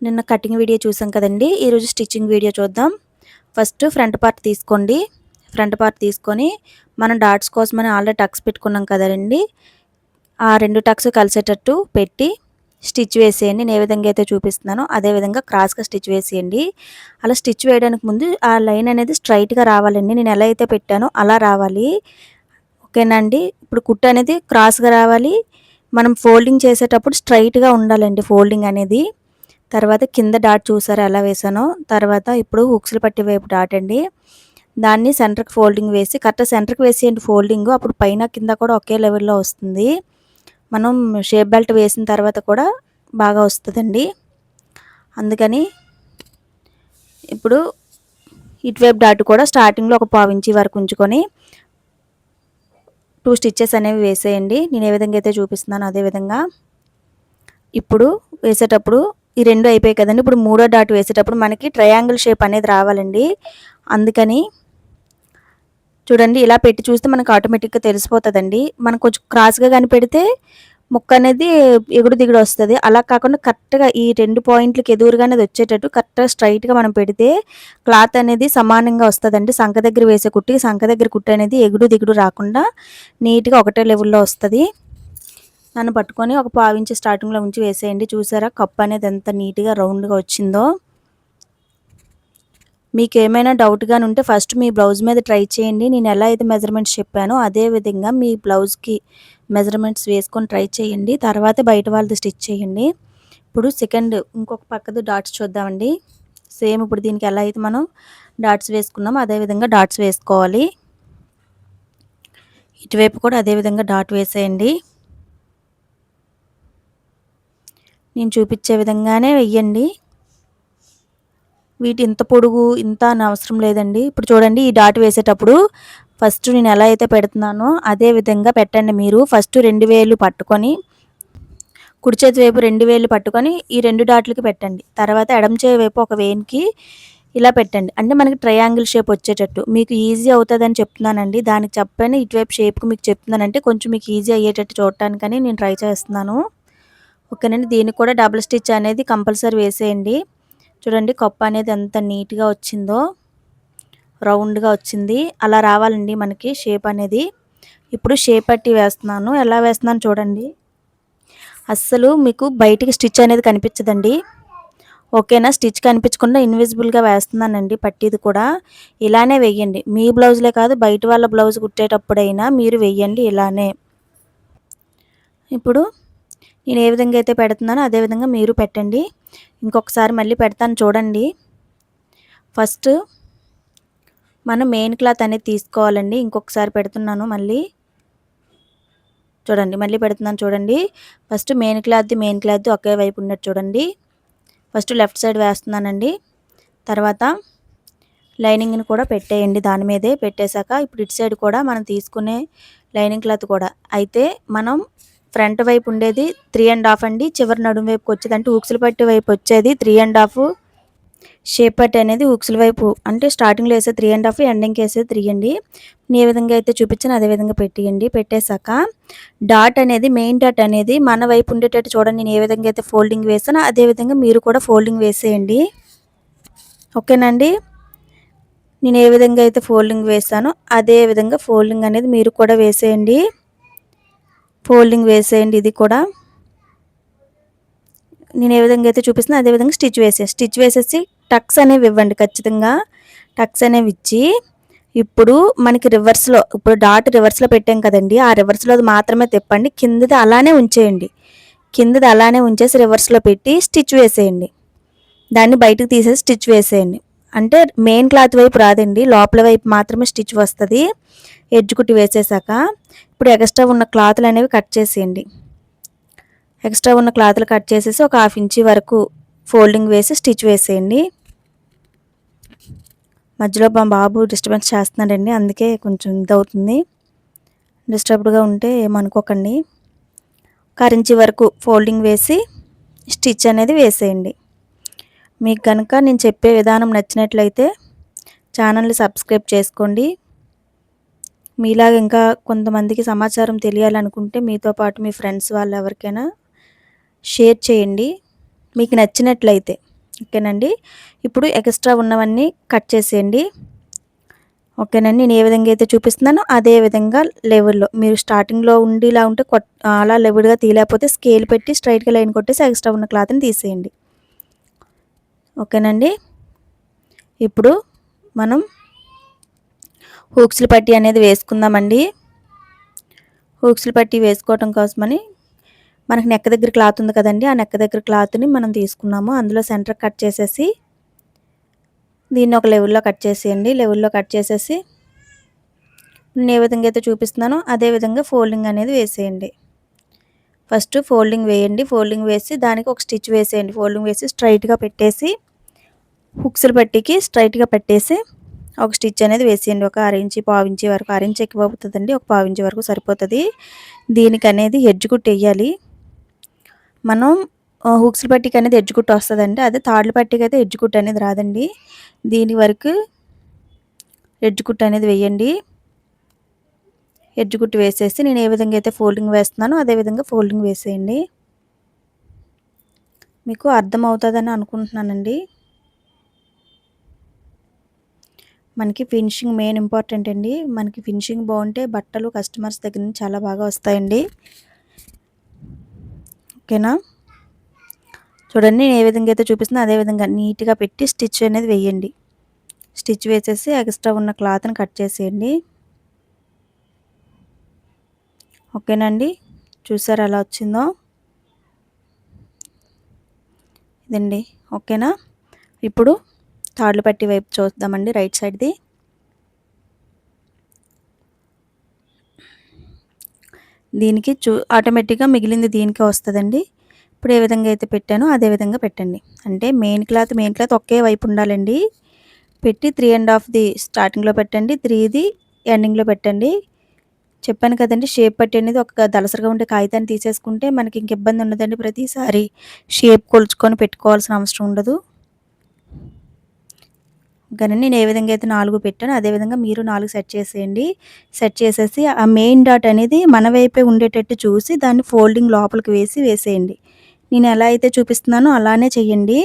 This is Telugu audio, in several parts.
నిన్న కటింగ్ వీడియో చూసాం కదండి. ఈరోజు స్టిచ్చింగ్ వీడియో చూద్దాం. ఫస్ట్ ఫ్రంట్ పార్ట్ తీసుకోండి. ఫ్రంట్ పార్ట్ తీసుకొని మనం డాట్స్ కోసమని ఆల్రెడీ టక్స్ పెట్టుకున్నాం కదండి. ఆ 2 టక్స్ కలిసేటట్టు పెట్టి స్టిచ్ వేసేయండి. నేను ఏ విధంగా అయితే చూపిస్తున్నానో అదే విధంగా క్రాస్‌గా స్టిచ్ వేసేయండి. అలా స్టిచ్ వేయడానికి ముందు ఆ లైన్ అనేది స్ట్రెయిట్‌గా రావాలండి. నేను ఎలా అయితే పెట్టానో అలా రావాలి. ఓకేనా అండి. ఇప్పుడు కుట్టు అనేది క్రాస్‌గా రావాలి. మనం ఫోల్డింగ్ చేసేటప్పుడు స్ట్రెయిట్‌గా ఉండాలండి ఫోల్డింగ్ అనేది. తర్వాత కింద డాట్ చూసారా ఎలా వేసానో. తర్వాత ఇప్పుడు హుక్స్‌లు పట్టే వైపు డాట్ అండి. దాన్ని సెంటర్‌కి ఫోల్డింగ్ వేసి కరెక్ట్‌గా సెంటర్‌కి వేసేయండి ఫోల్డింగు. అప్పుడు పైన కింద కూడా ఒకే లెవెల్‌లో వస్తుంది. మనం షేప్ బెల్ట్ వేసిన తర్వాత కూడా బాగా వస్తదండి. అందుకని ఇప్పుడు ఇటువైపు డాట్ కూడా స్టార్టింగ్‌లో ఒక పావు ఇంచి వరకు ఉంచుకొని 2 స్టిచెస్ అనేవి వేసేయండి. నేను ఏ విధంగా అయితే చూపిస్తున్నానో అదే విధంగా. ఇప్పుడు వేసేటప్పుడు ఈ 2 అయిపోయాయి కదండీ. ఇప్పుడు మూడో డాట్ వేసేటప్పుడు మనకి ట్రయాంగిల్ షేప్ అనేది రావాలండి. అందుకని చూడండి ఇలా పెట్టి చూస్తే మనకు ఆటోమేటిక్‌గా తెలిసిపోతదండి. మనం కొంచెం క్రాస్‌గా గాని పెడితే ముక్క అనేది ఎగుడు దిగుడు వస్తది. అలా కాకుండా కరెక్ట్‌గా ఈ 2 పాయింట్లకి ఎదురుగానే అది వచ్చేటట్టు కరెక్ట్‌గా స్ట్రెయిట్‌గా మనం పెడితే క్లాత్ అనేది సమానంగా వస్తదండి. సంక దగ్గర వేసే కుట్టుకి సంక దగ్గర కుట్టు అనేది ఎగుడు దిగుడు రాకుండా నీట్‌గా ఒకటే లెవెల్‌లో వస్తది. దాన్ని పట్టుకొని ఒక పావించి స్టార్టింగ్‌లో ఉంచి వేసేయండి. చూసారా కప్ అనేది ఎంత నీట్‌గా రౌండ్‌గా వచ్చిందో. మీకేమైనా డౌట్ గాని ఉంటే ఫస్ట్ మీ బ్లౌజ్ మీద ట్రై చేయండి. నేను ఎలా అయితే మెజర్‌మెంట్స్ చెప్పానో అదే విధంగా మీ బ్లౌజ్‌కి మెజర్‌మెంట్స్ వేసుకొని ట్రై చేయండి. తర్వాతే బయట వాళ్ళది స్టిచ్ చేయండి. ఇప్పుడు ఇంకొక పక్కది డాట్స్ చూద్దామండి. సేమ్ ఇప్పుడు దీనికి ఎలా అయితే మనం డాట్స్ వేసుకున్నామో అదే విధంగా డాట్స్ వేసుకోవాలి. ఇటువైపు కూడా అదే విధంగా డాట్ వేసేయండి. నేను చూపించే విధంగానే వెయ్యండి. వీటి ఇంత పొడుగు ఇంత అని అవసరం లేదండి. ఇప్పుడు చూడండి ఈ డాట్ వేసేటప్పుడు ఫస్ట్ నేను ఎలా అయితే పెడుతున్నానో అదే విధంగా పెట్టండి మీరు. ఫస్ట్ 2 వేళ్ళు పట్టుకొని కుడి చేతి వైపు 2 వేళ్ళు పట్టుకొని ఈ 2 డాట్లకి పెట్టండి. తర్వాత ఎడమ చేయి వైపు ఒక వేలుకి ఇలా పెట్టండి. అంటే మనకి ట్రయాంగిల్ షేప్ వచ్చేటట్టు. మీకు ఈజీ అవుతదని చెప్తున్నానండి. దానికి చెప్పని ఇటువైపు షేప్‌కి మీకు చెప్తున్నానంటే కొంచెం మీకు ఈజీ అయ్యేటట్టు చూడటానికని నేను ట్రై చేస్తున్నాను. ఓకేనండి. దీనికి కూడా డబుల్ స్టిచ్ అనేది కంపల్సరీ వేసేయండి. చూడండి కప్ అనేది ఎంత నీట్‌గా వచ్చిందో. రౌండ్‌గా వచ్చింది. అలా రావాలండి మనకి షేప్ అనేది. ఇప్పుడు షేప్ పట్టి వేస్తున్నాను. ఎలా వేస్తున్నానో చూడండి. అస్సలు మీకు బయటికి స్టిచ్ అనేది కనిపించదండి. ఓకేనా. స్టిచ్ కనిపించకుండా ఇన్విజిబుల్‌గా వేస్తున్నానండి పట్టీది కూడా. ఇలానే వెయ్యండి. మీ బ్లౌజ్‌లే కాదు బయట వాళ్ళ బ్లౌజ్ కుట్టేటప్పుడైనా మీరు వెయ్యండి ఇలానే. ఇప్పుడు నేను ఏ విధంగా అయితే పెడుతున్నానో అదే విధంగా మీరు పెట్టండి. ఇంకొకసారి మళ్ళీ పెడతాను చూడండి. ఫస్ట్ మనం మెయిన్ క్లాత్ అనేది తీసుకోవాలండి. ఇంకొకసారి పెడుతున్నాను మళ్ళీ. చూడండి మళ్ళీ పెడుతున్నాను చూడండి. ఫస్ట్ మెయిన్ క్లాత్‌ది ఒకే వైపు ఉన్నట్టు చూడండి. ఫస్ట్ లెఫ్ట్ సైడ్ వేస్తున్నానండి. తర్వాత లైనింగ్‌ని కూడా పెట్టేయండి దాని మీదే. పెట్టేశాక ఇప్పుడు ఇటు సైడ్ కూడా మనం తీసుకునే లైనింగ్ క్లాత్ కూడా. అయితే మనం ఫ్రంట్ వైపు ఉండేది 3 ½ అండి. చివరి నడుము వైపుకి వచ్చేది అంటే హుక్స్‌లు పట్టే వైపు వచ్చేది 3 ½ షేప్ పట్టి అనేది హుక్స్‌ల వైపు అంటే స్టార్టింగ్‌లో వేసేది 3 ½ ఎండింగ్‌కి వేసేది 3 అండి. నేను ఏ విధంగా అయితే చూపించానో అదే విధంగా పెట్టేయండి. పెట్టేశాక మెయిన్ డాట్ అనేది మన వైపు ఉండేటట్టు చూడండి. నేను ఏ విధంగా అయితే ఫోల్డింగ్ వేసానో అదే విధంగా మీరు కూడా ఫోల్డింగ్ వేసేయండి. ఓకేనండి. నేను ఏ విధంగా అయితే ఫోల్డింగ్ వేసానో అదే విధంగా ఫోల్డింగ్ అనేది మీరు కూడా వేసేయండి. ఫోల్డింగ్ వేసేయండి ఇది కూడా. నేను ఏ విధంగా అయితే చూపిస్తున్నా అదే విధంగా స్టిచ్ వేసేసి టక్స్ అనేవి ఇవ్వండి ఖచ్చితంగా. టక్స్ అనేవి ఇచ్చి ఇప్పుడు మనకి ఇప్పుడు డాట్ రివర్స్‌లో పెట్టాం కదండీ. ఆ రివర్స్‌లోది మాత్రమే తిప్పండి. కిందది అలానే ఉంచేయండి. కిందది అలానే ఉంచేసి రివర్స్‌లో పెట్టి స్టిచ్ వేసేయండి. దాన్ని బయటకు తీసేసి స్టిచ్ వేసేయండి. అంటే మెయిన్ క్లాత్ వైపు రాదండి. లోపల వైపు మాత్రమే స్టిచ్ వస్తది. ఎడ్జ్ కుట్టి వేసేసాక ఇప్పుడు ఎక్స్ట్రా ఉన్న క్లాతులు అనేవి కట్ చేసేయండి. ఎక్స్ట్రా ఉన్న క్లాతులు కట్ చేసేసి ఒక 1/2 ఇంచ్ వరకు ఫోల్డింగ్ వేసి స్టిచ్ వేసేయండి. మధ్యలో మా బాబు డిస్టర్బెన్స్ చేస్తున్నాడండి. అందుకే కొంచెం ఇదవుతుంది. డిస్టర్బ్డ్‌గా ఉంటే ఏమనుకోకండి. ఒక 1/2 ఇంచ్ వరకు ఫోల్డింగ్ వేసి స్టిచ్ అనేది వేసేయండి. మీకు గనుక నేను చెప్పే విధానం నచ్చినట్లయితే ఛానల్‌ని సబ్స్క్రైబ్ చేసుకోండి. మీలాగా ఇంకా కొంతమందికి సమాచారం తెలియాలనుకుంటే మీతో పాటు మీ ఫ్రెండ్స్ వాళ్ళు ఎవరికైనా షేర్ చేయండి మీకు నచ్చినట్లయితే. ఓకేనండి. ఇప్పుడు ఎక్స్ట్రా ఉన్నవన్నీ కట్ చేసేయండి. ఓకేనండి. నేను ఏ విధంగా అయితే చూపిస్తున్నానో అదే విధంగా లెవెల్‌లో మీరు స్టార్టింగ్‌లో ఉండి ఇలా ఉంటే అలా లెవెల్‌గా తీయలేకపోతే స్కేల్ పెట్టి స్ట్రెయిట్‌గా లైన్ కొట్టేసి ఎక్స్ట్రా ఉన్న క్లాత్‌ని తీసేయండి. ఓకేనండి. ఇప్పుడు మనం హూక్స్‌ల పట్టీ అనేది వేసుకుందామండి. హూక్స్‌ల పట్టీ వేసుకోవటం కోసమని మనకి నెక్ దగ్గర క్లాత్ ఉంది కదండీ! ఆ నెక్ దగ్గర క్లాత్‌ని మనం తీసుకున్నాము. అందులో సెంటర్ కట్ చేసేసి దీన్ని ఒక లెవెల్‌లో కట్ చేసేయండి. లెవెల్‌లో కట్ చేసేసి నేను ఏ విధంగా అయితే చూపిస్తున్నానో అదే విధంగా ఫోల్డింగ్ అనేది వేసేయండి. ఫస్ట్ ఫోల్డింగ్ వేయండి. ఫోల్డింగ్ వేసి దానికి ఒక స్టిచ్ వేసేయండి. ఫోల్డింగ్ వేసి స్ట్రైట్‌గా పెట్టేసి హుక్స్‌ల పట్టీకి స్ట్రైట్‌గా పెట్టేసి ఒక స్టిచ్ అనేది వేసేయండి. ఒక అరించి, పావించి వరకు, అరించి ఎక్కువ అవుతుందండి. ఒక పావించి వరకు సరిపోతది. దీనికనేది ఎడ్జ్ కుట్టెయ్యాలి. మనం హుక్స్‌ల పట్టీకి అనేది ఎడ్జ్ కుట్టు వస్తదండి. అదే తాడుల పట్టీకి అయితే ఎడ్జ్ కుట్టు అనేది రాదండి. దీని వరకు ఎడ్జ్ కుట్టు అనేది వేయండి. ఎడ్జ్ కుట్టు వేసేసి నేను ఏ విధంగా అయితే ఫోల్డింగ్ వేస్తున్నానో అదే విధంగా ఫోల్డింగ్ వేసేయండి. మీకు అర్థమవుతదని అనుకుంటున్నానండి. మనకి ఫినిషింగ్ మెయిన్ ఇంపార్టెంట్ అండి. మనకి ఫినిషింగ్ బాగుంటే బట్టలు కస్టమర్స్ దగ్గర నుంచి చాలా బాగా వస్తాయండి. ఓకేనా? చూడండి నేను ఏ విధంగా అయితే చూపిస్తున్నా అదే విధంగా నీట్‌గా పెట్టి స్టిచ్ అనేది వేయండి. స్టిచ్ వేసేసి ఎక్స్ట్రా ఉన్న క్లాత్‌ని కట్ చేసేయండి. ఓకేనండి. చూసారా ఎలా వచ్చిందో? ఇదండి. ఓకేనా? ఇప్పుడు తాడుల పట్టీ వైపు చూద్దామండి రైట్ సైడ్‌ది. దీనికి ఆటోమేటిక్‌గా మిగిలింది దీనికే వస్తదండి. ఇప్పుడు ఏ విధంగా అయితే పెట్టానో అదే విధంగా పెట్టండి. అంటే మెయిన్ క్లాత్ ఒకే వైపు ఉండాలండి. పెట్టి 3 ½ స్టార్టింగ్‌లో పెట్టండి. 3ది ఎండింగ్‌లో పెట్టండి. చెప్పాను కదండీ! షేప్ పట్టీ అనేది ఒక దళసరిగా ఉండే కాగితాన్ని తీసేసుకుంటే మనకి ఇంక ఇబ్బంది ఉండదండి. ప్రతిసారి షేప్ కొలుచుకొని పెట్టుకోవాల్సిన అవసరం ఉండదు. ఓకేనండి. నేను ఏ విధంగా అయితే 4 పెట్టానో అదే విధంగా మీరు 4 సెట్ చేసేయండి. సెట్ చేసేసి ఆ మెయిన్ డాట్ అనేది మన వైపే ఉండేటట్టు చూసి దాన్ని ఫోల్డింగ్ లోపలికి వేసేయండి. నేను ఎలా అయితే చూపిస్తున్నానో అలానే చెయ్యండి.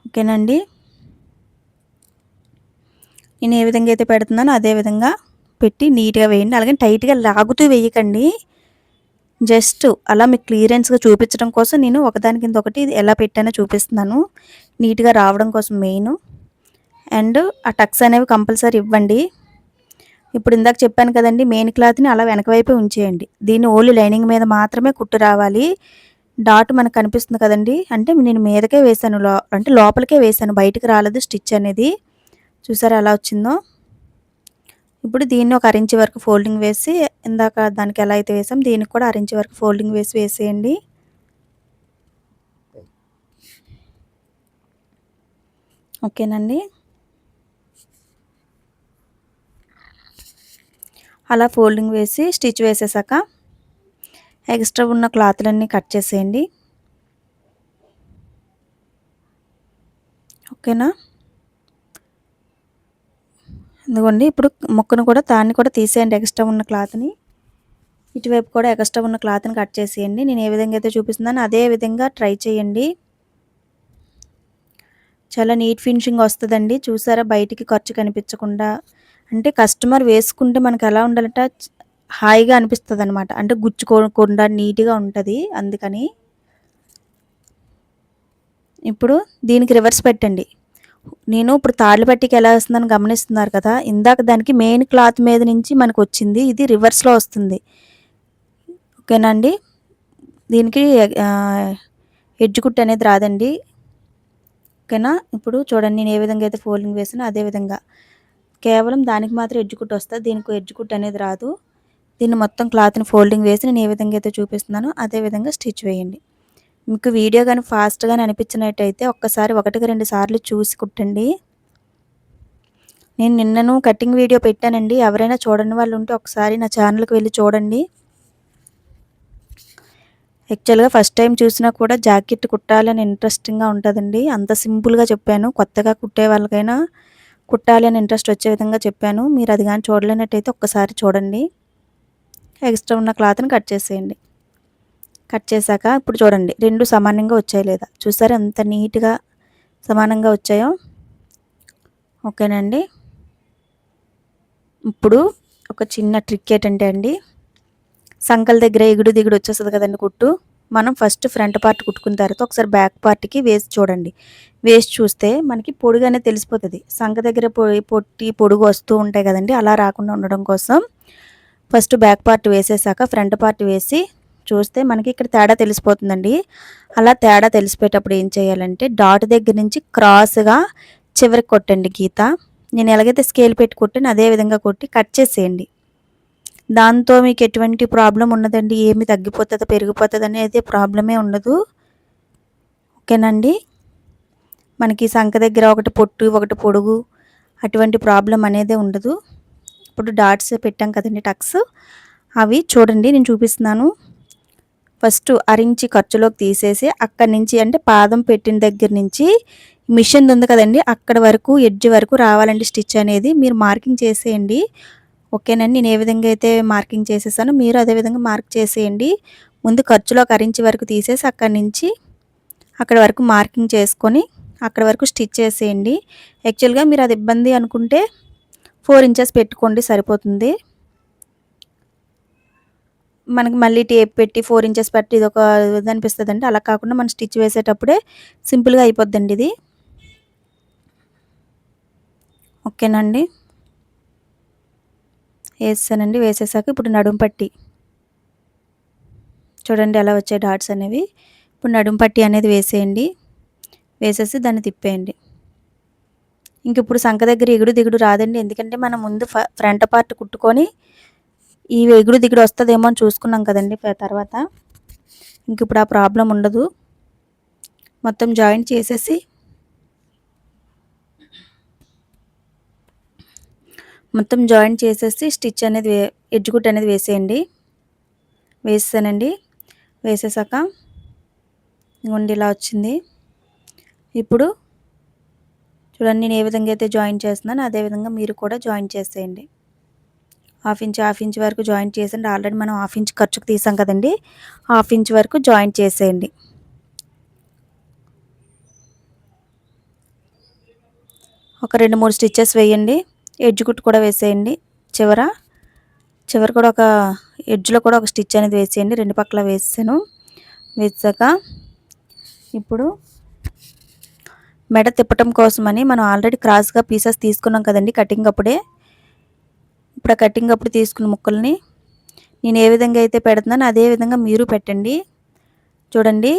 ఓకేనండి. నేను ఏ విధంగా అయితే పెడుతున్నానో అదే విధంగా పెట్టి నీట్‌గా వేయండి. అలాగని టైట్‌గా లాగుతూ వేయకండి. జస్ట్ అలా మీకు క్లియరెన్స్‌గా చూపించడం కోసం నేను ఒకదాని కింద ఒకటి ఎలా పెట్టానో చూపిస్తున్నాను. నీట్‌గా రావడం కోసం మెయిను. అండ్ ఆ టక్స్ అనేవి కంపల్సరీ ఇవ్వండి. ఇప్పుడు ఇందాక చెప్పాను కదండీ! మెయిన్ క్లాత్‌ని అలా వెనక వైపే ఉంచేయండి. దీన్ని ఓన్లీ లైనింగ్ మీద మాత్రమే కుట్టు రావాలి. డాట్ మనకు కనిపిస్తుంది కదండీ! అంటే నేను మీదకే వేశాను. అంటే లోపలికే వేశాను. బయటికి రాలేదు స్టిచ్ అనేది. చూసారా ఎలా వచ్చిందో? ఇప్పుడు దీన్ని ఒక అరించి వరకు ఫోల్డింగ్ వేసి ఇందాక దానికి ఎలా అయితే వేసామో దీనికి కూడా అరించి వరకు ఫోల్డింగ్ వేసేయండి. ఓకేనండి. అలా ఫోల్డింగ్ వేసి స్టిచ్ వేసేసాక ఎక్స్ట్రా ఉన్న క్లాత్‌లన్నీ కట్ చేసేయండి. ఓకేనా? ఇదిగోండి ఇప్పుడు ముక్కను కూడా దాన్ని కూడా తీసేయండి ఎక్స్ట్రా ఉన్న క్లాత్‌ని. ఇటువైపు కూడా ఎక్స్ట్రా ఉన్న క్లాత్‌ని కట్ చేసేయండి. నేను ఏ విధంగా అయితే చూపిస్తున్నానో అదే విధంగా ట్రై చేయండి. చాలా నీట్ ఫినిషింగ్ వస్తదండి. చూసారా బయటికి ఖర్చు కనిపించకుండా. అంటే కస్టమర్ వేసుకుంటే మనకు ఎలా ఉండాలంటే హాయిగా అనిపిస్తదనమాట. అంటే గుచ్చుకోకుండా నీట్‌గా ఉంటది. అందుకని. ఇప్పుడు దీనికి రివర్స్ పెట్టండి. నేను ఇప్పుడు తాళ్ళ పట్టీకి ఎలా వేస్తున్నానో గమనిస్తున్నారు కదా! ఇందాక దానికి మెయిన్ క్లాత్ మీద నుంచి మనకొచ్చింది. ఇది రివర్స్‌లో వస్తుంది. ఓకేనా అండి? దీనికి ఎడ్జ్ కుట్టు అనేది రాదండి. ఓకేనా? ఇప్పుడు చూడండి నేను ఏ విధంగా అయితే ఫోల్డింగ్ వేసానో అదే విధంగా. కేవలం దానికి మాత్రం ఎడ్జ్ కుట్టు వస్తది. దీనికి ఎడ్జ్ కుట్టు అనేది రాదు. దీన్ని మొత్తం క్లాత్‌ని ఫోల్డింగ్ వేసి నేను ఏ విధంగా అయితే చూపిస్తున్నానో అదే విధంగా స్టిచ్ వేయండి. మీకు వీడియో గాని ఫాస్ట్‌గానే అనిపించినట్టయితే ఒక్కసారి ఒకటికి 2 సార్లు చూసి కుట్టండి. నేను నిన్నను కటింగ్ వీడియో పెట్టానండి. ఎవరైనా చూడని వాళ్ళు ఉంటే ఒకసారి నా ఛానల్‌కి వెళ్లి చూడండి. యాక్చువల్‌గా ఫస్ట్ టైమ్ చూసినా కూడా జాకెట్ కుట్టాలని ఇంట్రెస్టింగ్‌గా ఉంటదండి. అంత సింపుల్‌గా చెప్పాను. కొత్తగా కుట్టే వాళ్ళకైనా కుట్టాలి అని ఇంట్రెస్ట్ వచ్చే విధంగా చెప్పాను. మీరు అది గాని చూడలేనట్టయితే ఒక్కసారి చూడండి. ఎక్స్ట్రా ఉన్న క్లాత్‌ని కట్ చేసేయండి. కట్ చేశాక ఇప్పుడు చూడండి 2 సమానంగా వచ్చాయి లేదా చూసారా ఎంత నీట్గా సమానంగా వచ్చాయో. ఓకేనండి. ఇప్పుడు ఒక చిన్న ట్రిక్ ఏంటంటే అండి, సంకల దగ్గర ఎగుడు దిగుడు వచ్చేస్తుంది కదండి కుట్టు, మనం ఫస్ట్ ఫ్రంట్ పార్ట్ కుట్టుకున్న తర్వాత ఒకసారి బ్యాక్ పార్ట్కి వేసి చూడండి. వేసి చూస్తే మనకి పొడుగు అనేది తెలిసిపోతుంది. సంక దగ్గర పొడుగు వస్తూ ఉంటాయి కదండి, అలా రాకుండా ఉండడం కోసం ఫస్ట్ బ్యాక్ పార్ట్ వేసేసాక ఫ్రంట్ పార్ట్ వేసి చూస్తే మనకి ఇక్కడ తేడా తెలిసిపోతుందండి. అలా తేడా తెలిసిపోయేటప్పుడు ఏం చేయాలంటే డాట్ దగ్గర నుంచి క్రాస్గా చివరికి కొట్టండి గీత. నేను ఎలాగైతే స్కేల్ పెట్టి కొట్టాను అదే విధంగా కొట్టి కట్ చేసేయండి. దాంతో మీకు ఎటువంటి ప్రాబ్లం ఉండదండి, ఏమి తగ్గిపోతుందో పెరిగిపోతుంది అనేది ప్రాబ్లమే ఉండదు. ఓకేనండి. మనకి సంక దగ్గర ఒకటి పొట్టు ఒకటి పొడుగు అటువంటి ప్రాబ్లం అనేది ఉండదు. ఇప్పుడు డాట్స్ పెట్టాం కదండి టక్స్, అవి చూడండి నేను చూపిస్తున్నాను. ఫస్ట్ అరించి ఖర్చులోకి తీసేసి అక్కడి నుంచి అంటే పాదం పెట్టిన దగ్గర నుంచి మిషన్ ఉంది కదండి అక్కడ వరకు ఎడ్జ్ వరకు రావాలండి స్టిచ్ అనేది. మీరు మార్కింగ్ చేసేయండి. ఓకేనండి. నేను ఏ విధంగా అయితే మార్కింగ్ చేసేసానో మీరు అదే విధంగా మార్క్ చేసేయండి. ముందు ఖర్చులోకి అరించి వరకు తీసేసి అక్కడి నుంచి అక్కడ వరకు మార్కింగ్ చేసుకొని అక్కడ వరకు స్టిచ్ చేసేయండి. యాక్చువల్గా మీరు అది ఇబ్బంది అనుకుంటే 4 ఇంచెస్ పెట్టుకోండి సరిపోతుంది. మనకి మళ్ళీ టేప్ పెట్టి 4 ఇంచెస్ పెట్టి ఇది ఒక ఇది అనిపిస్తుందండి. అలా కాకుండా మనం స్టిచ్ వేసేటప్పుడే సింపుల్గా అయిపోద్దండి ఇది. ఓకేనండి. వేసానండి. వేసేసాక ఇప్పుడు నడుము పట్టి చూడండి ఎలా వచ్చాయి డాట్స్ అనేవి. ఇప్పుడు నడుము పట్టి అనేది వేసేయండి. వేసేసి దాన్ని తిప్పేయండి. ఇంక ఇప్పుడు సంక దగ్గర ఎగుడు దిగుడు రాదండి, ఎందుకంటే మనం ముందు ఫ్రంట్ పార్ట్ కుట్టుకొని ఈ ఎగుడు దిగుడు వస్తుందేమో అని చూసుకున్నాం కదండి తర్వాత. ఇంక ఇప్పుడు ఆ ప్రాబ్లం ఉండదు. మొత్తం జాయింట్ చేసేసి స్టిచ్ అనేది ఎడ్జ్ కుట్ అనేది వేసేయండి. వేసానండి. వేసేసాక ఇదిగోండి ఇలా వచ్చింది. ఇప్పుడు చూడండి నేను ఏ విధంగా అయితే జాయిన్ చేస్తున్నానో అదేవిధంగా మీరు కూడా జాయిన్ చేసేయండి. హాఫ్ ఇంచ్ వరకు జాయింట్ చేసేయండి. ఆల్రెడీ మనం హాఫ్ ఇంచ్ ఖర్చుకు తీసాం కదండి, హాఫ్ ఇంచ్ వరకు జాయింట్ చేసేయండి. ఒక 2-3 స్టిచ్చెస్ వేయండి. ఎడ్జ్ కుట్టు కూడా వేసేయండి. చివర కూడా ఒక ఎడ్జ్లో కూడా ఒక స్టిచ్ అనేది వేసేయండి. 2 పక్కల వేసాను. వేసాక ఇప్పుడు మెడ తిప్పటం కోసమని మనం ఆల్రెడీ క్రాస్గా పీసెస్ తీసుకున్నాం కదండి కటింగ్ అప్పుడే. ఇప్పుడు ఆ కటింగ్ అప్పుడు తీసుకున్న ముక్కల్ని నేను ఏ విధంగా అయితే పెడుతున్నానో అదే విధంగా మీరు పెట్టండి. చూడండి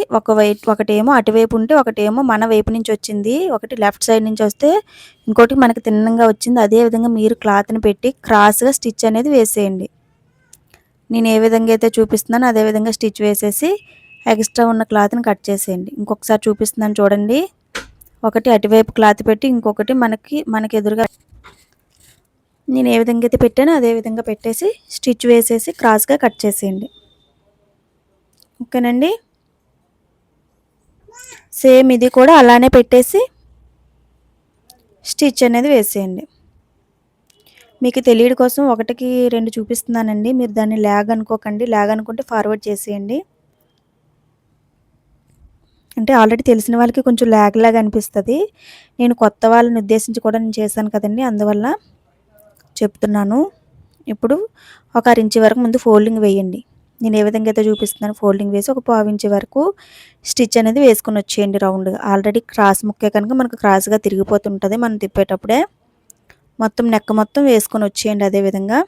ఒకటేమో అటువైపు ఉంటే ఒకటేమో మన వైపు నుంచి వచ్చింది, ఒకటి లెఫ్ట్ సైడ్ నుంచి వస్తే ఇంకోటి మనకి తిన్నంగా వచ్చింది. అదే విధంగా మీరు క్లాత్ని పెట్టి క్రాస్గా స్టిచ్ అనేది వేసేయండి. నేను ఏ విధంగా అయితే చూపిస్తున్నానో అదే విధంగా స్టిచ్ వేసేసి ఎక్స్ట్రా ఉన్న క్లాత్ని కట్ చేసేయండి. ఇంకొకసారి చూపిస్తున్నాను చూడండి. ఒకటి అటువైపు క్లాత్ పెట్టి ఇంకొకటి మనకి ఎదురుగా నేను ఏ విధంగా అయితే పెట్టానో అదే విధంగా పెట్టేసి స్టిచ్ వేసేసి క్రాస్గా కట్ చేసేయండి. ఓకేనండి. సేమ్ ఇది కూడా అలానే పెట్టేసి స్టిచ్ అనేది వేసేయండి. మీకు తెలియడం కోసం 1కి 2 చూపిస్తున్నానండి, మీరు దాన్ని ల్యాగ్ అనుకోకండి. ల్యాగ్ అనుకుంటే ఫార్వర్డ్ చేసేయండి. అంటే ఆల్రెడీ తెలిసిన వాళ్ళకి కొంచెం ల్యాగ్ అనిపిస్తుంది. నేను కొత్త వాళ్ళని ఉద్దేశించి కూడా నేను చేశాను కదండి, అందువల్ల చెప్తున్నాను. ఇప్పుడు ఒక 1/2 ఇంచ్ వరకు ముందు ఫోల్డింగ్ వేయండి. నేను ఏ విధంగా అయితే చూపిస్తున్నాను ఫోల్డింగ్ వేసి ఒక 1/2 ఇంచ్ వరకు స్టిచ్ అనేది వేసుకొని వచ్చేయండి రౌండ్గా. ఆల్రెడీ క్రాస్ ముక్కే కనుక మనకు క్రాస్గా తిరిగిపోతుంటుంది మనం తిప్పేటప్పుడే. మొత్తం నెక్ మొత్తం వేసుకొని వచ్చేయండి. అదేవిధంగా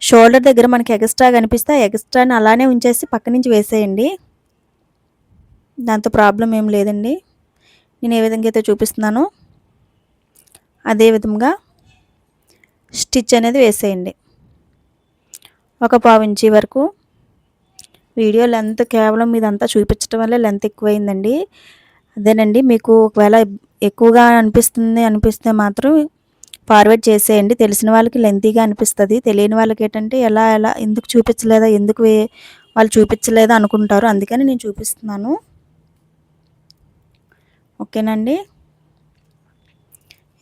షోల్డర్ దగ్గర మనకి ఎక్స్ట్రా కనిపిస్తే ఎక్స్ట్రాని అలానే ఉంచేసి పక్క నుంచి వేసేయండి. దాంతో ప్రాబ్లం ఏం లేదండి. నేను ఏ విధంగా అయితే చూపిస్తున్నానో అదే విధంగా స్టిచ్ అనేది వేసేయండి. ఒక 1/2 ఇంచ్ వరకు. వీడియో లెంత్ కేవలం ఇదంతా చూపించడం వల్ల లెంత్ ఎక్కువైందండి. అదేనండి, మీకు ఒకవేళ ఎక్కువగా అనిపిస్తే మాత్రం ఫార్వర్డ్ చేసేయండి. తెలిసిన వాళ్ళకి లెంతీగా అనిపిస్తుంది, తెలియని వాళ్ళకి ఏంటంటే ఎలా ఎందుకు చూపించలేదా, ఎందుకు వాళ్ళు చూపించలేదా అనుకుంటారు. అందుకని నేను చూపిస్తున్నాను. ఓకేనండి.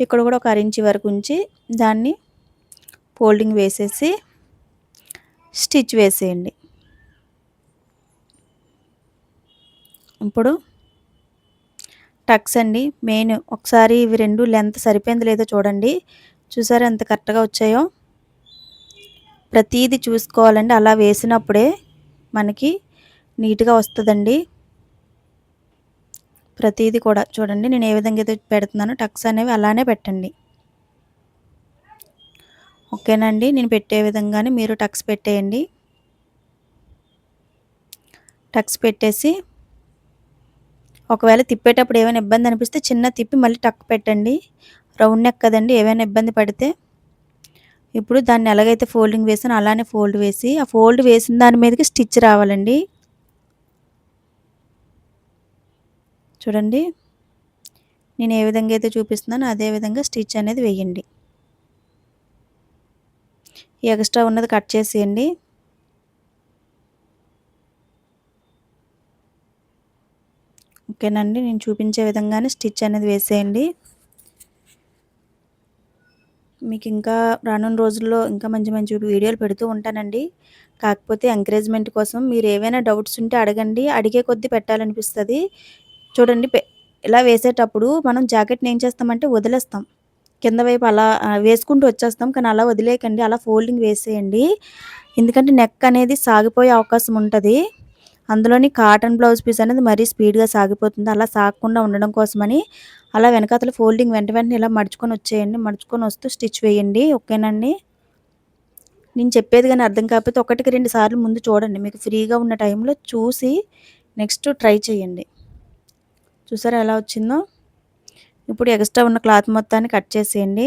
ఇక్కడ కూడా ఒక 1/2 ఇంచ్ వరకు ఉంచి దాన్ని ఫోల్డింగ్ వేసేసి స్టిచ్ వేసేయండి. ఇప్పుడు టక్స్ అండి మెయిన్. ఒకసారి ఇవి 2 లెంత్ సరిపోయిందో లేదో చూడండి. చూసారా ఎంత కరెక్ట్‌గా వచ్చాయో? ప్రతీది చూసుకోవాలండి. అలా వేసినప్పుడే మనకి నీట్‌గా వస్తదండి. ప్రతీది కూడా చూడండి నేను ఏ విధంగా అయితే పెడుతున్నానో టక్స్ అనేవి అలానే పెట్టండి. ఓకేనండి. నేను పెట్టే విధంగానే మీరు టక్స్ పెట్టేయండి. టక్స్ పెట్టేసి ఒకవేళ తిప్పేటప్పుడు ఏమైనా ఇబ్బంది అనిపిస్తే చిన్నగా తిప్పి మళ్ళీ టక్ పెట్టండి. రౌండ్ నెక్ కదండీ! ఏవైనా ఇబ్బంది పడితే. ఇప్పుడు దాన్ని ఎలాగైతే ఫోల్డింగ్ వేసానో అలానే ఫోల్డ్ వేసి, ఆ ఫోల్డ్ వేసిన దాని మీదకి స్టిచ్ రావాలండి. చూడండి. నేను ఏ విధంగా అయితే చూపిస్తున్నానో అదే విధంగా స్టిచ్ అనేది వేయండి. ఈ ఎక్స్ట్రా ఉన్నది కట్ చేసేయండి. ఓకేనండి. నేను చూపించే విధంగానే స్టిచ్ అనేది వేసేయండి. మీకు ఇంకా రానున్న రోజుల్లో ఇంకా మంచి మంచి వీడియోలు పెడుతూ ఉంటానండి. కాకపోతే ఎంకరేజ్‌మెంట్ కోసం మీరు ఏవైనా డౌట్స్ ఉంటే అడగండి. అడిగే కొద్దీ పెట్టాలనిపిస్తది. చూడండి ఇలా వేసేటప్పుడు మనం జాకెట్‌ని ఏం చేస్తామంటే వదిలేస్తాం. కింద వైపు అలా వేసుకుంటూ వచ్చేస్తాం. కానీ అలా వదిలేయకండి. అలా ఫోల్డింగ్ వేసేయండి. ఎందుకంటే నెక్ అనేది సాగిపోయే అవకాశం ఉంటది. అందులోని కాటన్ బ్లౌజ్ పీస్ అనేది మరీ స్పీడ్‌గా సాగిపోతుంది. అలా సాగకుండా ఉండడం కోసమని అలా వెనకాతల ఫోల్డింగ్ వెంట వెంటనే ఇలా మడుచుకొని వచ్చేయండి. మడుచుకొని వస్తూ స్టిచ్ వేయండి. ఓకేనండి. నేను చెప్పేది గాని అర్థం కాకపోతే ఒకటికి 2 సార్లు ముందు చూడండి. మీకు ఫ్రీగా ఉన్న టైంలో చూసి నెక్స్ట్ ట్రై చేయండి. చూసారా ఎలా వచ్చిందో? ఇప్పుడు ఎక్స్ట్రా ఉన్న క్లాత్ మొత్తాన్ని కట్ చేసేయండి.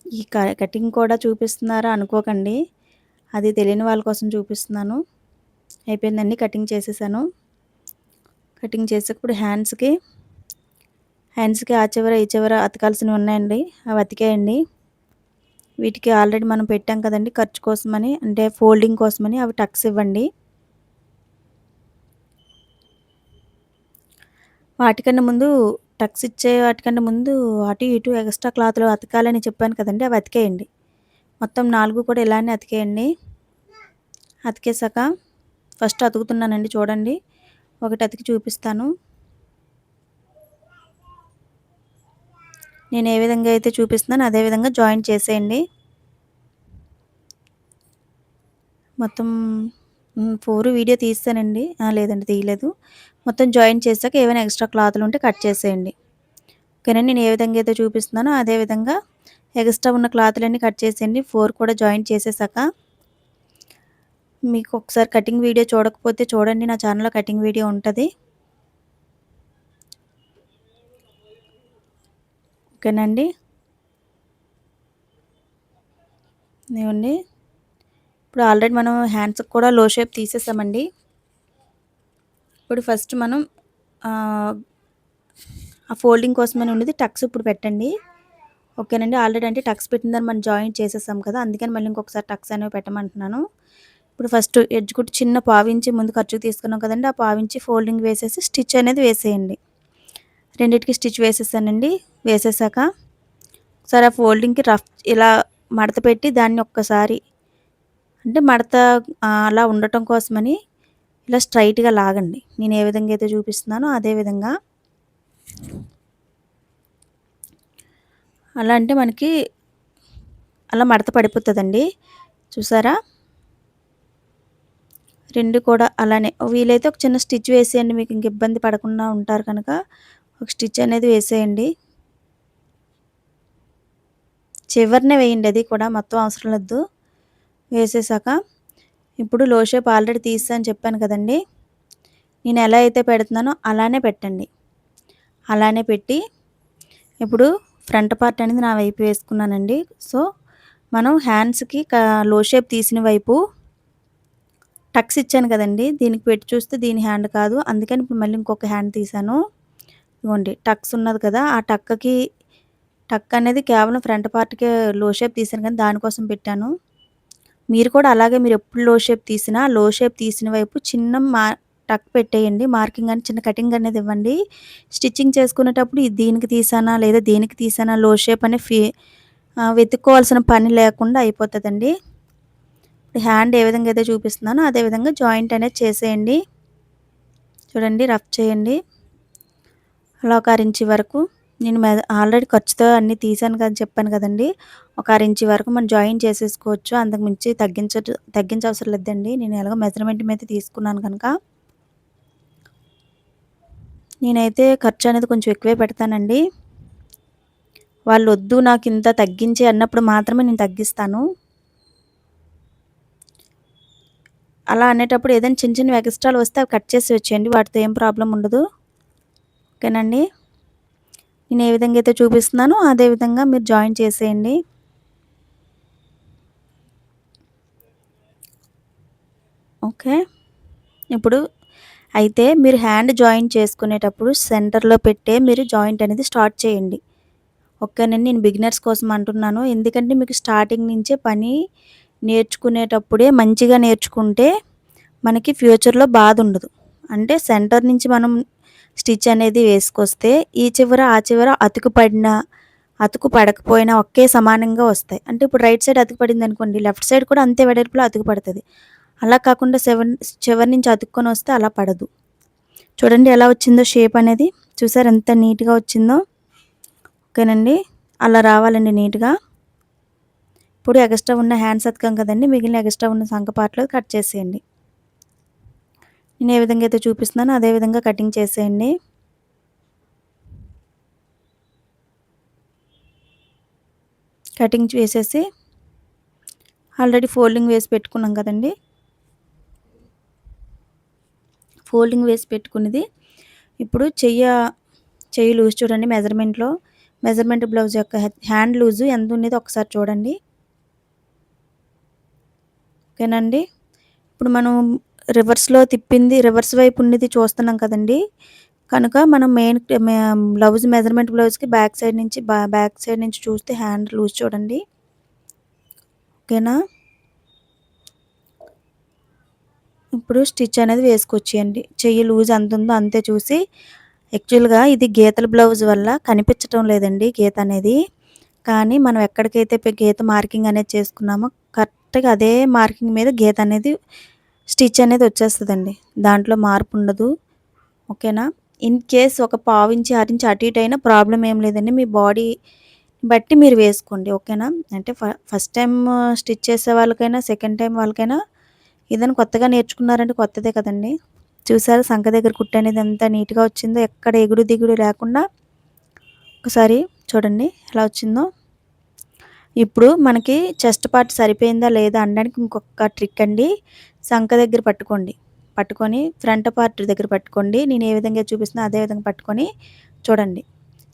ఈ కటింగ్ కూడా చూపిస్తున్నారా అనుకోకండి. అది తెలియని వాళ్ళ కోసం చూపిస్తున్నాను. అయిపోయిందండి. కటింగ్ చేసేసాను. కటింగ్ చేసాక ఇప్పుడు హ్యాండ్స్‌కి ఆ చివర, ఈ చివర అతకాల్సినవి ఉన్నాయండి. అవి అతికేయండి. వీటికి ఆల్రెడీ మనం పెట్టాం కదండీ ఖర్చు కోసమని, అంటే ఫోల్డింగ్ కోసమని అవి టక్స్ ఇవ్వండి. వాటికన్నా ముందు టక్స్ ఇచ్చే వాటికన్నా ముందు అటు ఇటు ఎక్స్ట్రా క్లాత్‌లు అతకాలని చెప్పాను కదండీ! అవి అతికేయండి. మొత్తం 4 కూడా ఇలానే అతికేయండి. అతికేసాక ఫస్ట్ అతుకుతున్నానండి చూడండి. ఒకటి అతికి చూపిస్తాను. నేను ఏ విధంగా అయితే చూపిస్తున్నానో అదే విధంగా జాయింట్ చేసేయండి. మొత్తం 4 వీడియో తీసానండి. లేదండి తీయలేదు. మొత్తం జాయింట్ చేసాక ఏవైనా ఎక్స్ట్రా క్లాత్‌లు ఉంటే కట్ చేసేయండి. ఓకేనా? నేను ఏ విధంగా అయితే చూపిస్తున్నానో అదే విధంగా ఎక్స్ట్రా ఉన్న క్లాత్‌లన్నీ కట్ చేసేయండి. 4 కూడా జాయింట్ చేసేసాక మీకు ఒకసారి కటింగ్ వీడియో చూడకపోతే చూడండి. నా ఛానల్‌లో కటింగ్ వీడియో ఉంటది. ఓకేనండి. ఇదిగోండి. ఇప్పుడు ఆల్రెడీ మనం హ్యాండ్స్‌కి కూడా లో షేప్ తీసేసామండి. ఇప్పుడు ఫస్ట్ మనం ఆహ్, ఆ ఫోల్డింగ్ కోసమని ఉండేది టక్స్ ఇప్పుడు పెట్టండి. ఓకేనండి. ఆల్రెడీ అంటే టక్స్ పెట్టిన దాన్ని మనం జాయింట్ చేసేసాం కదా! అందుకని మళ్ళీ ఇంకొకసారి టక్స్ అనేవి పెట్టమంటున్నాను. ఇప్పుడు ఫస్ట్ ఎడ్జ్ కుట్టు చిన్న పావించి ముందు ఖర్చుకి తీసుకున్నాం కదండీ! ఆ పావించి ఫోల్డింగ్ వేసేసి స్టిచ్ అనేది వేసేయండి. రెండిటికి స్టిచ్ వేసేసానండి. వేసేసాక ఒకసారి ఆ ఫోల్డింగ్‌కి ఇలా మడత పెట్టి దాన్ని ఒక్కసారి అంటే మడత అలా ఉండటం కోసమని ఇలా స్ట్రెయిట్‌గా లాగండి. నేను ఏ విధంగా అయితే చూపిస్తున్నానో అదే విధంగా. అలా అంటే మనకి అలా మడత పడిపోతదండి. చూసారా? 2 కూడా అలానే వీలైతే ఒక చిన్న స్టిచ్ వేసేయండి. మీకు ఇంక ఇబ్బంది పడకుండా ఉంటారు కనుక ఒక స్టిచ్ అనేది వేసేయండి. చివరనే వేయండి అది కూడా మొత్తం అవసరం లేదు. వేసేసాక ఇప్పుడు లో షేప్ ఆల్రెడీ తీసా అని చెప్పాను కదండీ! నేను ఎలా అయితే పెడుతున్నానో అలానే పెట్టండి. అలానే పెట్టి ఇప్పుడు ఫ్రంట్ పార్ట్ అనేది నా వైపు వేసుకున్నానండి. సో, మనం హ్యాండ్స్‌కి లో షేప్ తీసిన వైపు టక్స్ ఇచ్చాను కదండీ! దీనికి పెట్టి చూస్తే దీని హ్యాండ్ కాదు. అందుకని ఇప్పుడు మళ్ళీ ఇంకొక హ్యాండ్ తీశాను. ఇదిగోండి టక్స్ ఉన్నది కదా! ఆ టక్ అనేది కేవలం ఫ్రంట్ పార్ట్‌కే లో షేప్ తీశాను కానీ దానికోసం పెట్టాను. మీరు కూడా అలాగే మీరెప్పుడు లో షేప్ తీసినా, లో షేప్ తీసిన వైపు చిన్న టక్ పెట్టేయండి. మార్కింగ్ అని చిన్న కటింగ్ అనేది ఇవ్వండి. స్టిచ్చింగ్ చేసుకునేటప్పుడు ఇది దీనికి తీసానా, లేదా దీనికి తీసానా లో షేప్ అని వెతుక్కోవాల్సిన పని లేకుండా అయిపోతదండి. హ్యాండ్ ఏ విధంగా అయితే చూపిస్తున్నానో అదే విధంగా జాయింట్ అనేది చేసేయండి. చూడండి రఫ్ చేయండి. అలా ఒక అరించి వరకు నేను ఆల్రెడీ ఖర్చుతో అన్నీ తీసాను కదా చెప్పాను కదండీ! ఒక అరించి వరకు మనం జాయిన్ చేసేసుకోవచ్చు. అంతకు మించి తగ్గించవసరం లేదండి. నేను ఎలాగో మెజర్‌మెంట్ మీద తీసుకున్నాను కనుక. నేనైతే ఖర్చు అనేది కొంచెం ఎక్కువే పెడతానండి. వాళ్ళొద్దు నాకింత తగ్గించే అన్నప్పుడు మాత్రమే నేను తగ్గిస్తాను. అలా అనేటప్పుడు ఏదైనా చిన్న చిన్నవి ఎక్స్‌ట్రాలు వస్తే అవి కట్ చేసి వచ్చేయండి. వాటితో ఏం ప్రాబ్లమ్ ఉండదు. ఓకేనండి. నేను ఏ విధంగా అయితే చూపిస్తున్నానో అదే విధంగా మీరు జాయిన్ చేసేయండి. ఓకే. ఇప్పుడు అయితే మీరు హ్యాండ్ జాయిన్ చేసుకునేటప్పుడు సెంటర్‌లో పెట్టే మీరు జాయింట్ అనేది స్టార్ట్ చేయండి. ఓకేనండి. నేను బిగినర్స్ కోసం అంటున్నాను. ఎందుకంటే మీకు స్టార్టింగ్ నుంచే పని నేర్చుకునేటప్పుడే మంచిగా నేర్చుకుంటే మనకి ఫ్యూచర్‌లో బాధుండదు. అంటే సెంటర్ నుంచి మనం స్టిచ్ అనేది వేసుకొస్తే ఈ చివర, ఆ చివర అతుకు పడినా, అతుకు పడకపోయినా ఒకే సమానంగా వస్తాయి. అంటే ఇప్పుడు రైట్ సైడ్ అతుకు పడిందనుకోండి, లెఫ్ట్ సైడ్ కూడా అంతే వెడల్పులో అతుకు పడతది. అలా కాకుండా చివరి నుంచి అతుక్కొనొస్తే అలా పడదు. చూడండి ఎలా వచ్చిందో షేప్ అనేది. చూసారా ఎంత నీట్‌గా వచ్చిందో? ఓకేనండి. అలా రావాలండి నీట్‌గా. ఇప్పుడు ఎగస్ట్రా ఉన్న హ్యాండ్స్ అతికాం కదండీ! మిగిలిన ఎగస్ట్రా ఉన్న సంక పార్ట్‌లో కట్ చేసేయండి. నేను ఏ విధంగా అయితే చూపిస్తున్నానో అదే విధంగా కటింగ్ చేసేయండి. కటింగ్ చేసేసి ఆల్రెడీ ఫోల్డింగ్ వేసి పెట్టుకున్నాం కదండీ! ఫోల్డింగ్ వేసి పెట్టుకున్నది ఇప్పుడు చెయ్యి లూజ్ చూడండి మెజర్మెంట్ బ్లౌజ్ యొక్క హ్యాండ్ లూజు ఎంత ఉండేదో ఒకసారి చూడండి. ఓకేనండి. ఇప్పుడు మనం రివర్స్ వైపు ఉన్నది చూస్తున్నాం కదండీ! కనుక మనం బ్లౌజ్‌కి బ్యాక్ సైడ్ నుంచి చూస్తే హ్యాండ్ లూజ్ చూడండి. ఓకేనా? ఇప్పుడు స్టిచ్ అనేది వేసుకొచ్చేయండి. చెయ్యి లూజ్ ఎంతుందో అంతే చూసి యాక్చువల్‌గా ఇది గీతల బ్లౌజ్ వల్ల కనిపించటం లేదండి గీత అనేది. కానీ మనం ఎక్కడికైతే గీత మార్కింగ్ అనేది చేసుకున్నామో కరెక్ట్‌గా అదే మార్కింగ్ మీద గీత అనేది స్టిచ్ అనేది వచ్చేస్తదండి. దాంట్లో మార్పు ఉండదు. ఓకేనా? ఇన్ కేస్ ఒక పావించి, అరించి అటు ఇటు అయినా ప్రాబ్లమ్ ఏం లేదండి. మీ బాడీ బట్టి మీరు వేసుకోండి. ఓకేనా? అంటే ఫస్ట్ టైమ్ స్టిచ్ చేసే వాళ్ళకైనా, సెకండ్ టైమ్ వాళ్ళకైనా ఏదైనా కొత్తగా నేర్చుకున్నారంటే కొత్తదే కదండీ! చూసారా సంక దగ్గర కుట్టు అనేది ఎంత నీట్‌గా వచ్చిందో ఎక్కడ ఎగుడు దిగుడు లేకుండా. ఒకసారి చూడండి ఎలా వచ్చిందో. ఇప్పుడు మనకి చెస్ట్ పార్ట్ సరిపోయిందా లేదా అనడానికి ఇంకొక ట్రిక్ అండి. సంక దగ్గర పట్టుకొని ఫ్రంట్ పార్ట్ దగ్గర పట్టుకోండి. నేను ఏ విధంగా చూపిస్తున్నా అదే విధంగా పట్టుకొని చూడండి.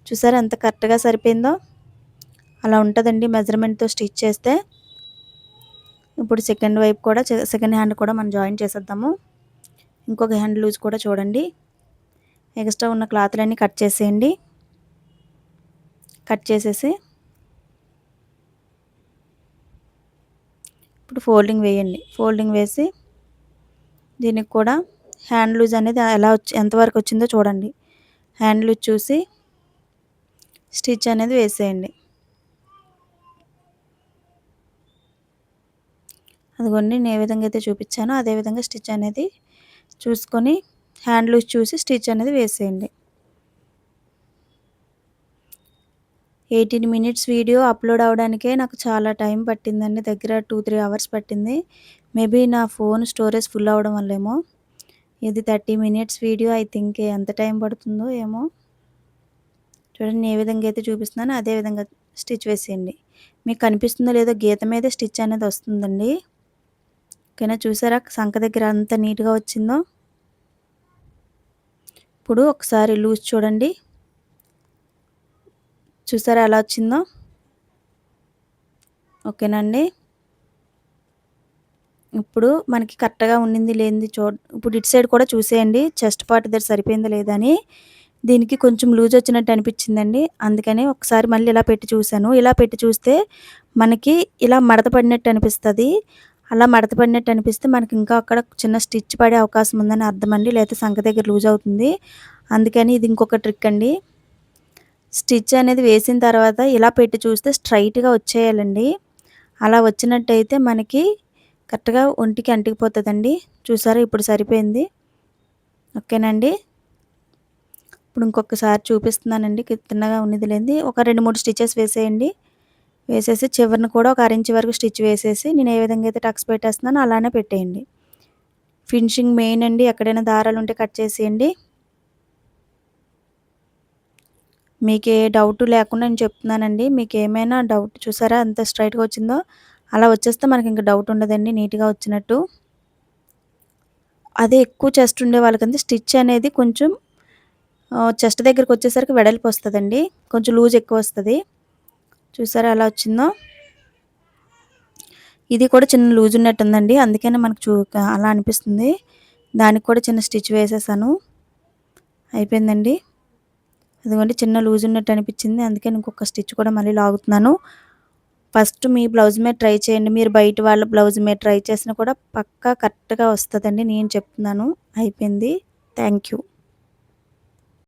చూసారా ఎంత కరెక్ట్‌గా సరిపోయిందో? అలా ఉంటదండి మెజర్‌మెంట్‌తో స్టిచ్ చేస్తే. ఇప్పుడు సెకండ్ హ్యాండ్ కూడా మనం జాయిన్ చేసేద్దాము. ఇంకొక హ్యాండ్ లూజ్ కూడా చూడండి. ఎక్స్ట్రా ఉన్న క్లాత్‌లన్నీ కట్ చేసేయండి. కట్ చేసేసి ఇప్పుడు ఫోల్డింగ్ వేయండి. ఫోల్డింగ్ వేసి దీనికి కూడా హ్యాండ్ లూజ్ అనేది ఎంతవరకు వచ్చిందో చూడండి. హ్యాండ్ లూజ్ చూసి స్టిచ్ అనేది వేసేయండి. అదిగోండి నేను ఏ విధంగా అయితే చూపించానో అదే విధంగా స్టిచ్ అనేది చూసుకొని హ్యాండ్ లూజ్ చూసి స్టిచ్ అనేది వేసేయండి. 18 మినిట్స్ వీడియో అప్లోడ్ అవ్వడానికే నాకు చాలా టైం పట్టిందండి. దగ్గర 2, 3 అవర్స్ పట్టింది. మేబీ నా ఫోన్ స్టోరేజ్ ఫుల్ అవ్వడం వల్లేమో. ఇది 30 మినిట్స్ వీడియో ఐ థింక్ ఎంత టైం పడుతుందో ఏమో. చూడండి నేను ఏ విధంగా అయితే చూపిస్తున్నానో అదే విధంగా స్టిచ్ వేసేయండి. మీకు కనిపిస్తుందో లేదో గీత మీదే స్టిచ్ అనేది వస్తుందండి. ఓకేనా? చూసారా సంక దగ్గర అంత నీట్‌గా వచ్చిందో. ఇప్పుడు ఒకసారి లూజ్ చూడండి. చూసారా ఎలా వచ్చిందో? ఓకేనండి. ఇప్పుడు మనకి కరెక్ట్‌గా ఉండింది లేనిది ఇప్పుడు ఇటు సైడ్ కూడా చూసేయండి. చెస్ట్ పార్ట్ దగ్గర సరిపోయిందా లేదా అని. దీనికి కొంచెం లూజ్ వచ్చినట్టు అనిపించిందండి. అందుకని ఒకసారి మళ్ళీ ఇలా పెట్టి చూసాను. ఇలా పెట్టి చూస్తే మనకి ఇలా మడత పడినట్టు అనిపిస్తది. అలా మడత పడినట్టు అనిపిస్తే మనకి ఇంకా అక్కడ చిన్న స్టిచ్ పడే అవకాశం ఉందని అర్థమండి. లేకపోతే సంక దగ్గర లూజ్ అవుతుంది. అందుకని ఇది ఇంకొక ట్రిక్ అండి. స్టిచ్ అనేది వేసిన తర్వాత ఇలా పెట్టి చూస్తే స్ట్రెయిట్‌గా వచ్చేయాలండి. అలా వచ్చినట్టయితే మనకి కరెక్ట్‌గా ఒంటికి అంటుకుపోతదండి. చూసారా ఇప్పుడు సరిపోయింది. ఓకేనండి. ఇప్పుడు ఇంకొకసారి చూపిస్తున్నానండి. తిన్నగా ఉన్నదిలేండి. ఒక 2, 3 స్టిచెస్ వేసేయండి. వేసేసి చివరన కూడా ఒక అర ఇంచ్ వరకు స్టిచ్ వేసేసి నేను ఏ విధంగా అయితే టక్స్ పెట్టేస్తున్నానో అలానే పెట్టేయండి. ఫినిషింగ్ మెయిన్ అండి. ఎక్కడైనా దారాలుంటే కట్ చేసేయండి. మీకే డౌట్ లేకుండా నేను చెప్తున్నానండి. మీకేమైనా డౌట్ చూసారా ఎంత స్ట్రెయిట్‌గా వచ్చిందో? అలా వచ్చేస్తే మనకింక డౌట్ ఉండదండి నీట్‌గా వచ్చినట్టు. అదే ఎక్కువ చెస్ట్ ఉండే వాళ్ళకంటే స్టిచ్ అనేది కొంచెం చెస్ట్ దగ్గరకొచ్చేసరికి వెడల్పొస్తదండి. కొంచెం లూజ్ ఎక్కువొస్తది. చూసారా ఎలా వచ్చిందో? ఇది కూడా చిన్న లూజ్ ఉన్నట్టుందండి. అందుకనే మనకు అలా అనిపిస్తుంది. దానికి కూడా చిన్న స్టిచ్ వేసేసాను. అయిపోయిందండి. అదిగోండి చిన్న లూజ్ ఉన్నట్టు అనిపించింది. అందుకని ఇంకొక స్టిచ్ కూడా మళ్ళీ లాగుతున్నాను. ఫస్ట్ మీ బ్లౌజ్ మీద ట్రై చేయండి. మీరు బయట వాళ్ళ బ్లౌజ్ మీద ట్రై చేసినా కూడా పక్కా కరెక్ట్‌గా వస్తదండి. నేను చెప్తున్నాను. అయిపోయింది. Thank you.